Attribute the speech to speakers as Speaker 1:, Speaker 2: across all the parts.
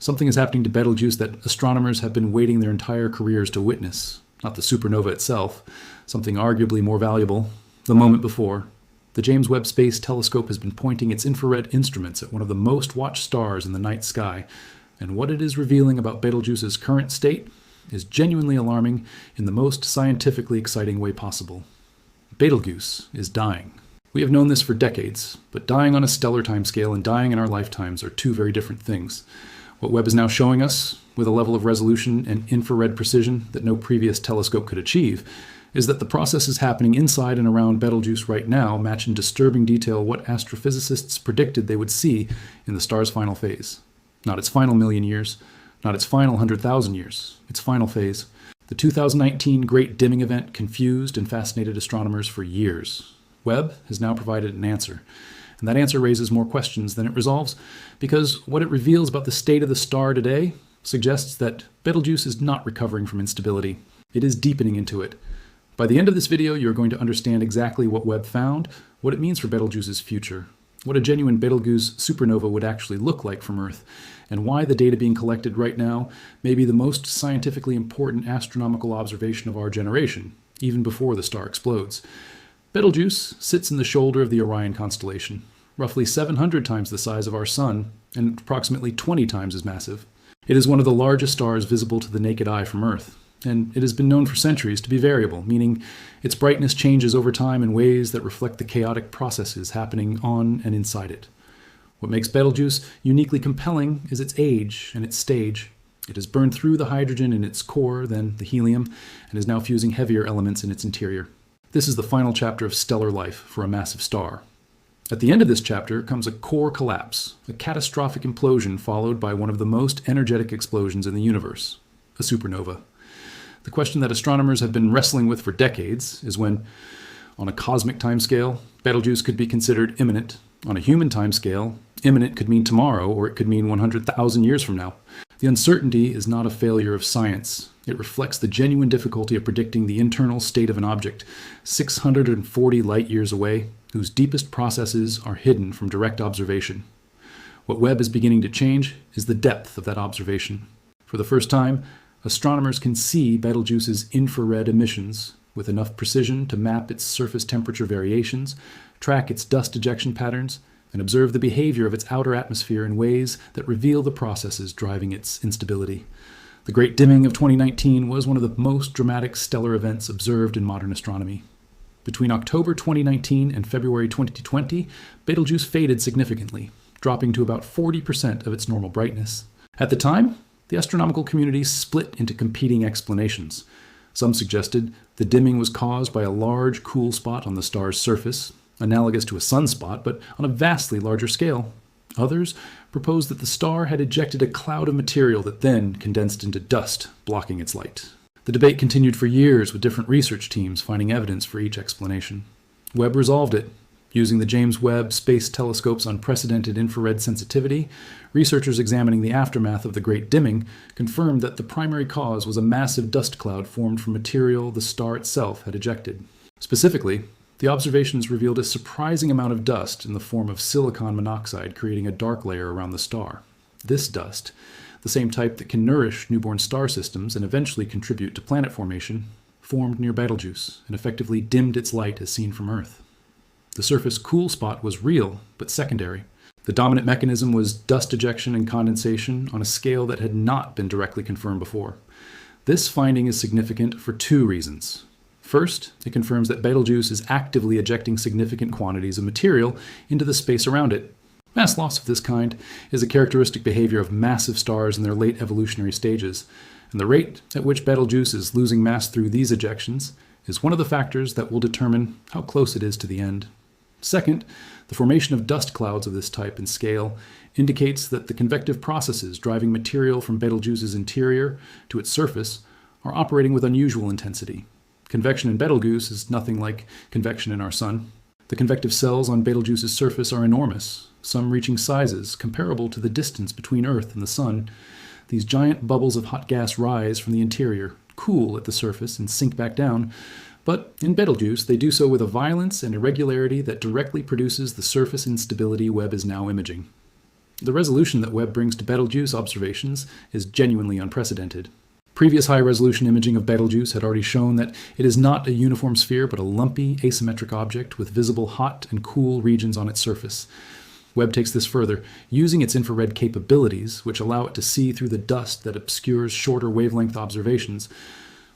Speaker 1: Something is happening to Betelgeuse that astronomers have been waiting their entire careers to witness. Not the supernova itself, something arguably more valuable, the moment before. The James Webb Space Telescope has been pointing its infrared instruments at one of the most watched stars in the night sky, and what it is revealing about Betelgeuse's current state is genuinely alarming in the most scientifically exciting way possible. Betelgeuse is dying. We have known this for decades, but dying on a stellar timescale and dying in our lifetimes are two very different things. What Webb is now showing us, with a level of resolution and infrared precision that no previous telescope could achieve, is that the processes happening inside and around Betelgeuse right now match in disturbing detail what astrophysicists predicted they would see in the star's final phase. Not its final million years, not its final 100,000 years, its final phase. The 2019 Great Dimming event confused and fascinated astronomers for years. Webb has now provided an answer, and that answer raises more questions than it resolves, because what it reveals about the state of the star today suggests that Betelgeuse is not recovering from instability. It is deepening into it. By the end of this video, you're going to understand exactly what Webb found, what it means for Betelgeuse's future, what a genuine Betelgeuse supernova would actually look like from Earth, and why the data being collected right now may be the most scientifically important astronomical observation of our generation, even before the star explodes. Betelgeuse sits in the shoulder of the Orion constellation, roughly 700 times the size of our Sun, and approximately 20 times as massive. It is one of the largest stars visible to the naked eye from Earth, and it has been known for centuries to be variable, meaning its brightness changes over time in ways that reflect the chaotic processes happening on and inside it. What makes Betelgeuse uniquely compelling is its age and its stage. It has burned through the hydrogen in its core, then the helium, and is now fusing heavier elements in its interior. This is the final chapter of stellar life for a massive star. At the end of this chapter comes a core collapse, a catastrophic implosion followed by one of the most energetic explosions in the universe, a supernova. The question that astronomers have been wrestling with for decades is when, on a cosmic timescale, Betelgeuse could be considered imminent. On a human timescale, imminent could mean tomorrow, or it could mean 100,000 years from now. The uncertainty is not a failure of science. It reflects the genuine difficulty of predicting the internal state of an object 640 light years away, whose deepest processes are hidden from direct observation. What Webb is beginning to change is the depth of that observation. For the first time, astronomers can see Betelgeuse's infrared emissions with enough precision to map its surface temperature variations, track its dust ejection patterns, and observe the behavior of its outer atmosphere in ways that reveal the processes driving its instability. The Great Dimming of 2019 was one of the most dramatic stellar events observed in modern astronomy. Between October 2019 and February 2020, Betelgeuse faded significantly, dropping to about 40% of its normal brightness. At the time, the astronomical community split into competing explanations. Some suggested the dimming was caused by a large cool spot on the star's surface, analogous to a sunspot, but on a vastly larger scale. Others proposed that the star had ejected a cloud of material that then condensed into dust, blocking its light. The debate continued for years, with different research teams finding evidence for each explanation. Webb resolved it. Using the James Webb Space Telescope's unprecedented infrared sensitivity, researchers examining the aftermath of the Great Dimming confirmed that the primary cause was a massive dust cloud formed from material the star itself had ejected. Specifically, the observations revealed a surprising amount of dust in the form of silicon monoxide, creating a dark layer around the star. This dust, the same type that can nourish newborn star systems and eventually contribute to planet formation, formed near Betelgeuse and effectively dimmed its light as seen from Earth. The surface cool spot was real, but secondary. The dominant mechanism was dust ejection and condensation on a scale that had not been directly confirmed before. This finding is significant for two reasons. First, it confirms that Betelgeuse is actively ejecting significant quantities of material into the space around it. Mass loss of this kind is a characteristic behavior of massive stars in their late evolutionary stages, and the rate at which Betelgeuse is losing mass through these ejections is one of the factors that will determine how close it is to the end. Second, the formation of dust clouds of this type and scale indicates that the convective processes driving material from Betelgeuse's interior to its surface are operating with unusual intensity. Convection in Betelgeuse is nothing like convection in our Sun. The convective cells on Betelgeuse's surface are enormous, some reaching sizes comparable to the distance between Earth and the Sun. These giant bubbles of hot gas rise from the interior, cool at the surface, and sink back down. But in Betelgeuse, they do so with a violence and irregularity that directly produces the surface instability Webb is now imaging. The resolution that Webb brings to Betelgeuse observations is genuinely unprecedented. Previous high-resolution imaging of Betelgeuse had already shown that it is not a uniform sphere but a lumpy, asymmetric object with visible hot and cool regions on its surface. Webb takes this further, using its infrared capabilities, which allow it to see through the dust that obscures shorter wavelength observations.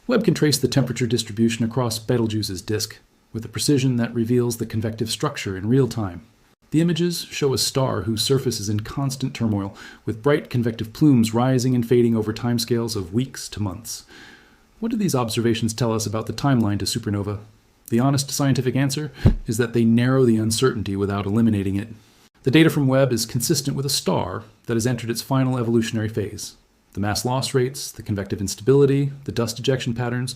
Speaker 1: Webb can trace the temperature distribution across Betelgeuse's disk, with a precision that reveals the convective structure in real time. The images show a star whose surface is in constant turmoil, with bright convective plumes rising and fading over timescales of weeks to months. What do these observations tell us about the timeline to supernova? The honest scientific answer is that they narrow the uncertainty without eliminating it. The data from Webb is consistent with a star that has entered its final evolutionary phase. The mass loss rates, the convective instability, the dust ejection patterns,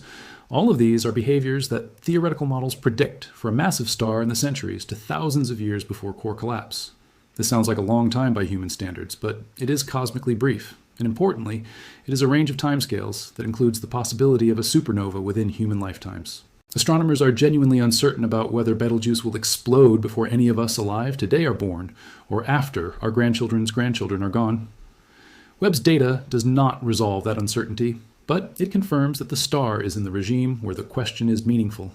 Speaker 1: all of these are behaviors that theoretical models predict for a massive star in the centuries to thousands of years before core collapse. This sounds like a long time by human standards, but it is cosmically brief, and importantly, it is a range of timescales that includes the possibility of a supernova within human lifetimes. Astronomers are genuinely uncertain about whether Betelgeuse will explode before any of us alive today are born, or after our grandchildren's grandchildren are gone. Webb's data does not resolve that uncertainty, but it confirms that the star is in the regime where the question is meaningful.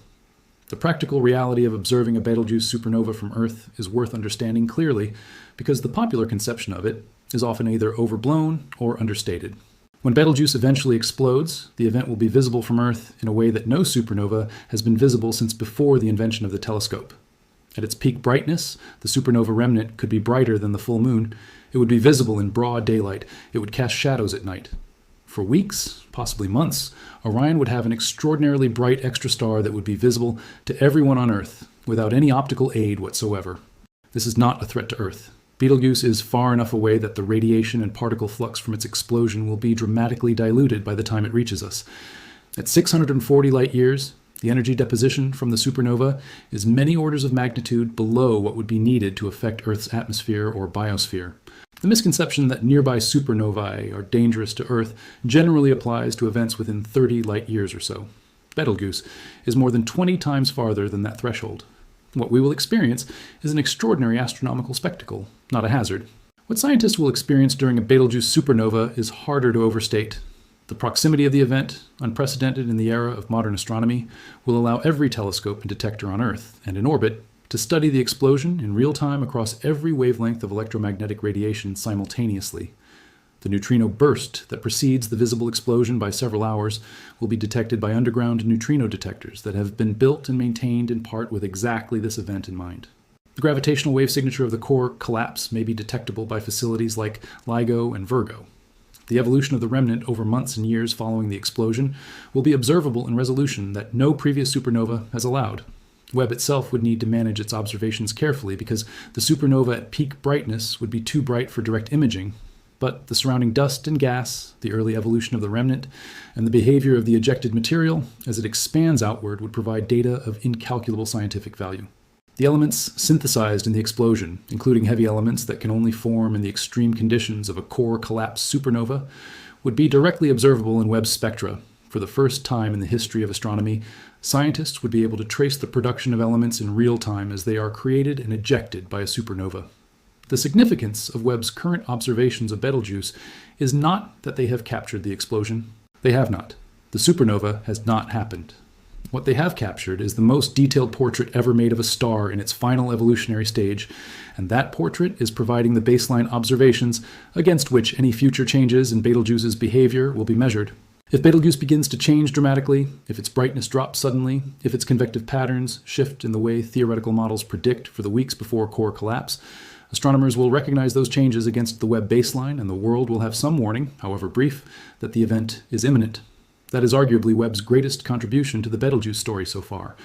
Speaker 1: The practical reality of observing a Betelgeuse supernova from Earth is worth understanding clearly because the popular conception of it is often either overblown or understated. When Betelgeuse eventually explodes, the event will be visible from Earth in a way that no supernova has been visible since before the invention of the telescope. At its peak brightness, the supernova remnant could be brighter than the full moon. It would be visible in broad daylight. It would cast shadows at night. For weeks, possibly months, Orion would have an extraordinarily bright extra star that would be visible to everyone on Earth without any optical aid whatsoever. This is not a threat to Earth. Betelgeuse is far enough away that the radiation and particle flux from its explosion will be dramatically diluted by the time it reaches us. At 640 light years, the energy deposition from the supernova is many orders of magnitude below what would be needed to affect Earth's atmosphere or biosphere. The misconception that nearby supernovae are dangerous to Earth generally applies to events within 30 light years or so. Betelgeuse is more than 20 times farther than that threshold. What we will experience is an extraordinary astronomical spectacle, not a hazard. What scientists will experience during a Betelgeuse supernova is harder to overstate. The proximity of the event, unprecedented in the era of modern astronomy, will allow every telescope and detector on Earth and in orbit to study the explosion in real time across every wavelength of electromagnetic radiation simultaneously. The neutrino burst that precedes the visible explosion by several hours will be detected by underground neutrino detectors that have been built and maintained in part with exactly this event in mind. The gravitational wave signature of the core collapse may be detectable by facilities like LIGO and Virgo. The evolution of the remnant over months and years following the explosion will be observable in resolution that no previous supernova has allowed. Webb itself would need to manage its observations carefully because the supernova at peak brightness would be too bright for direct imaging, but the surrounding dust and gas, the early evolution of the remnant, and the behavior of the ejected material as it expands outward would provide data of incalculable scientific value. The elements synthesized in the explosion, including heavy elements that can only form in the extreme conditions of a core collapse supernova, would be directly observable in Webb's spectra. For the first time in the history of astronomy, scientists would be able to trace the production of elements in real time as they are created and ejected by a supernova. The significance of Webb's current observations of Betelgeuse is not that they have captured the explosion. They have not. The supernova has not happened. What they have captured is the most detailed portrait ever made of a star in its final evolutionary stage, and that portrait is providing the baseline observations against which any future changes in Betelgeuse's behavior will be measured. If Betelgeuse begins to change dramatically, if its brightness drops suddenly, if its convective patterns shift in the way theoretical models predict for the weeks before core collapse, astronomers will recognize those changes against the Webb baseline, and the world will have some warning, however brief, that the event is imminent. That is arguably Webb's greatest contribution to the Betelgeuse story so far,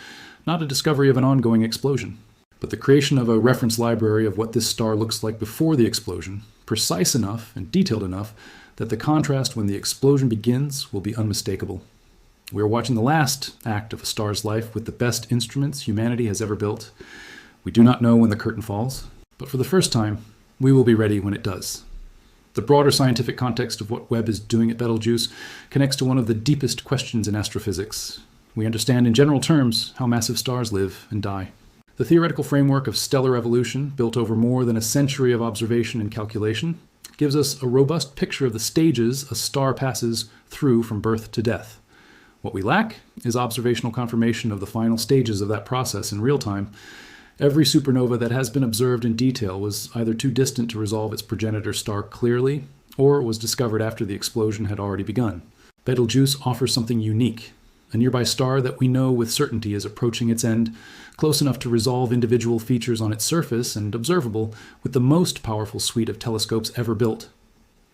Speaker 1: not a discovery of an ongoing explosion, but the creation of a reference library of what this star looks like before the explosion, precise enough and detailed enough that the contrast when the explosion begins will be unmistakable. We are watching the last act of a star's life with the best instruments humanity has ever built. We do not know when the curtain falls, but for the first time, we will be ready when it does. The broader scientific context of what Webb is doing at Betelgeuse connects to one of the deepest questions in astrophysics. We understand in general terms how massive stars live and die. The theoretical framework of stellar evolution, built over more than a century of observation and calculation, gives us a robust picture of the stages a star passes through from birth to death. What we lack is observational confirmation of the final stages of that process in real time. Every supernova that has been observed in detail was either too distant to resolve its progenitor star clearly, or was discovered after the explosion had already begun. Betelgeuse offers something unique, a nearby star that we know with certainty is approaching its end, close enough to resolve individual features on its surface and observable with the most powerful suite of telescopes ever built.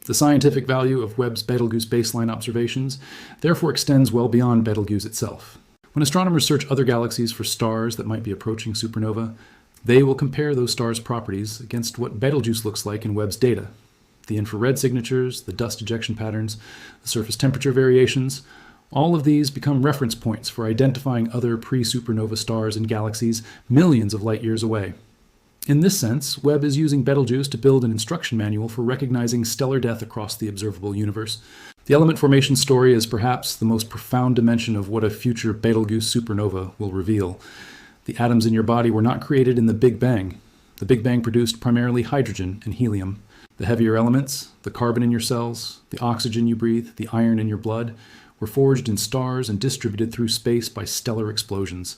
Speaker 1: The scientific value of Webb's Betelgeuse baseline observations therefore extends well beyond Betelgeuse itself. When astronomers search other galaxies for stars that might be approaching supernova, they will compare those stars' properties against what Betelgeuse looks like in Webb's data. The infrared signatures, the dust ejection patterns, the surface temperature variations, all of these become reference points for identifying other pre-supernova stars and galaxies millions of light years away. In this sense, Webb is using Betelgeuse to build an instruction manual for recognizing stellar death across the observable universe. The element formation story is perhaps the most profound dimension of what a future Betelgeuse supernova will reveal. The atoms in your body were not created in the Big Bang. The Big Bang produced primarily hydrogen and helium. The heavier elements, the carbon in your cells, the oxygen you breathe, the iron in your blood, were forged in stars and distributed through space by stellar explosions.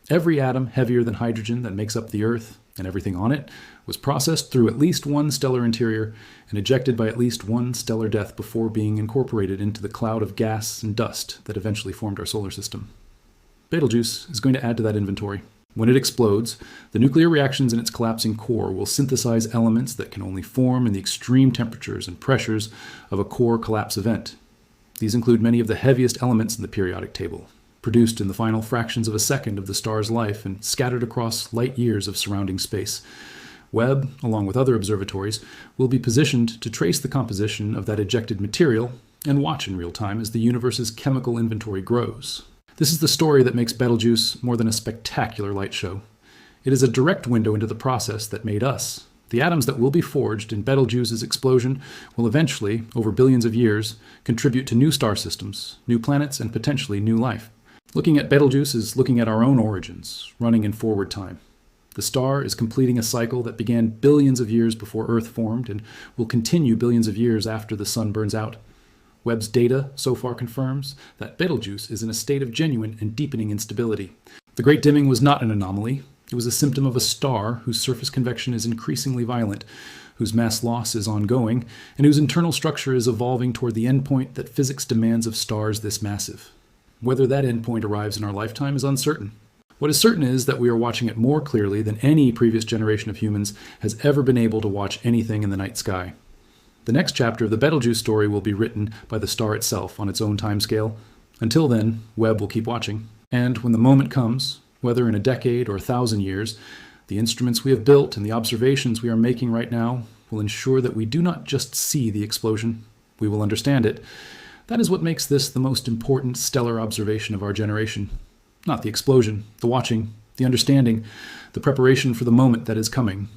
Speaker 1: Every atom heavier than hydrogen that makes up the Earth, and everything on it, was processed through at least one stellar interior and ejected by at least one stellar death before being incorporated into the cloud of gas and dust that eventually formed our solar system. Betelgeuse is going to add to that inventory. When it explodes, the nuclear reactions in its collapsing core will synthesize elements that can only form in the extreme temperatures and pressures of a core collapse event. These include many of the heaviest elements in the periodic table, produced in the final fractions of a second of the star's life and scattered across light years of surrounding space. Webb, along with other observatories, will be positioned to trace the composition of that ejected material and watch in real time as the universe's chemical inventory grows. This is the story that makes Betelgeuse more than a spectacular light show. It is a direct window into the process that made us. The atoms that will be forged in Betelgeuse's explosion will eventually, over billions of years, contribute to new star systems, new planets, and potentially new life. Looking at Betelgeuse is looking at our own origins, running in forward time. The star is completing a cycle that began billions of years before Earth formed and will continue billions of years after the sun burns out. Webb's data so far confirms that Betelgeuse is in a state of genuine and deepening instability. The Great Dimming was not an anomaly. It was a symptom of a star whose surface convection is increasingly violent, whose mass loss is ongoing, and whose internal structure is evolving toward the endpoint that physics demands of stars this massive. Whether that endpoint arrives in our lifetime is uncertain. What is certain is that we are watching it more clearly than any previous generation of humans has ever been able to watch anything in the night sky. The next chapter of the Betelgeuse story will be written by the star itself on its own timescale. Until then, Webb will keep watching. And when the moment comes, whether in a decade or 1,000 years, the instruments we have built and the observations we are making right now will ensure that we do not just see the explosion, we will understand it. That is what makes this the most important stellar observation of our generation. Not the explosion, the watching, the understanding, the preparation for the moment that is coming,